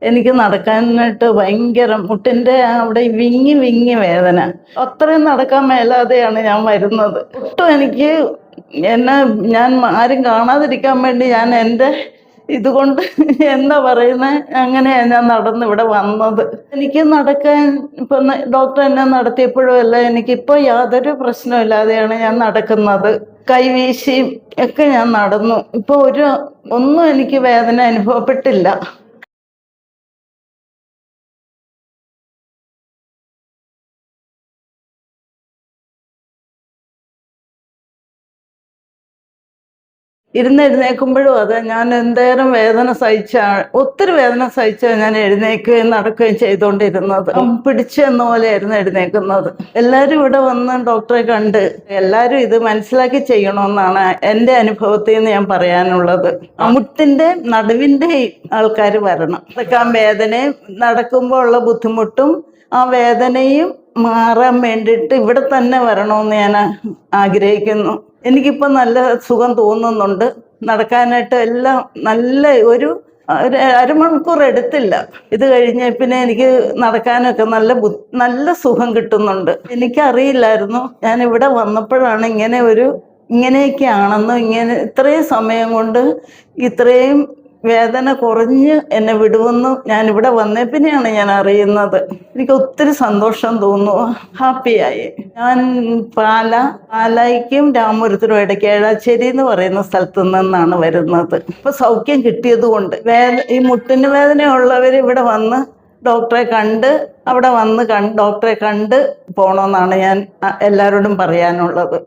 എനിക്ക് നടക്കാനായിട്ട് ഭയങ്കര മുട്ടിൻ്റെ അവിടെ വിങ്ങി വിങ്ങി വേദന. അത്രയും നടക്കാൻ മേലാതെയാണ് ഞാൻ വരുന്നത്. ഒട്ടും എനിക്ക് എന്നെ ഞാൻ ആരും കാണാതിരിക്കാൻ വേണ്ടി ഞാൻ എൻ്റെ ഇതുകൊണ്ട് എന്താ പറയുന്നത്, അങ്ങനെയാണ് ഞാൻ നടന്ന് ഇവിടെ വന്നത്. എനിക്ക് നടക്കാൻ ഇപ്പം ഡോക്ടർ എന്നെ നടത്തിയപ്പോഴും അല്ല, എനിക്കിപ്പോൾ യാതൊരു പ്രശ്നമില്ലാതെയാണ് ഞാൻ നടക്കുന്നത്. കൈവീശിയും ഒക്കെ ഞാൻ നടന്നു. ഇപ്പോൾ ഒന്നും എനിക്ക് വേദന അനുഭവപ്പെട്ടില്ല. എഴുന്നേൽക്കുമ്പോഴും അതെ, ഞാൻ എന്തേരം വേദന ഒത്തിരി വേദന സഹിച്ചാണ് ഞാൻ എഴുന്നേൽക്കുകയും നടക്കുകയും ചെയ്തുകൊണ്ടിരുന്നത്. പിടിച്ചെന്ന പോലെയായിരുന്നു എഴുന്നേൽക്കുന്നത്. എല്ലാവരും ഇവിടെ വന്ന് ഡോക്ടറെ കണ്ട് എല്ലാവരും ഇത് മനസ്സിലാക്കി ചെയ്യണമെന്നാണ് എൻ്റെ അനുഭവത്തിൽ നിന്ന് ഞാൻ പറയാനുള്ളത്. മുട്ടിൻ്റെ നടുവിൻ്റെ ആൾക്കാർ വരണം. നടക്കാൻ വേദനയും നടക്കുമ്പോൾ ഉള്ള ബുദ്ധിമുട്ടും ആ വേദനയും മാറാൻ വേണ്ടിയിട്ട് ഇവിടെ തന്നെ വരണമെന്ന് ഞാൻ ആഗ്രഹിക്കുന്നു. എനിക്കിപ്പോൾ നല്ല സുഖം തോന്നുന്നുണ്ട്. നടക്കാനായിട്ട് എല്ലാം നല്ല ഒരു അരമണിക്കൂർ എടുത്തില്ല. ഇത് കഴിഞ്ഞ പിന്നെ എനിക്ക് നടക്കാനൊക്കെ നല്ല സുഖം കിട്ടുന്നുണ്ട്. എനിക്കറിയില്ലായിരുന്നു, ഞാൻ ഇവിടെ വന്നപ്പോഴാണ് ഇങ്ങനെയൊക്കെയാണെന്ന്, ഇത്രയും സമയം കൊണ്ട് ഇത്രയും വേദന കുറഞ്ഞ് എന്നെ വിടുമെന്ന് ഞാനിവിടെ വന്നേ പിന്നെയാണ് ഞാൻ അറിയുന്നത്. എനിക്ക് ഒത്തിരി സന്തോഷം തോന്നുന്നു, ഹാപ്പിയായി. ഞാൻ പാലായ്ക്കും രാമപുരത്തിനും ഇടയ്ക്ക് ഏഴാച്ചേരി എന്ന് പറയുന്ന സ്ഥലത്തു നിന്നാണ് വരുന്നത്. ഇപ്പം സൗഖ്യം കിട്ടിയത് കൊണ്ട് ഈ മുട്ടിന് വേദനയുള്ളവർ ഇവിടെ വന്ന് ഡോക്ടറെ കണ്ട് ഡോക്ടറെ കണ്ട് പോകണമെന്നാണ് ഞാൻ എല്ലാവരോടും പറയാനുള്ളത്.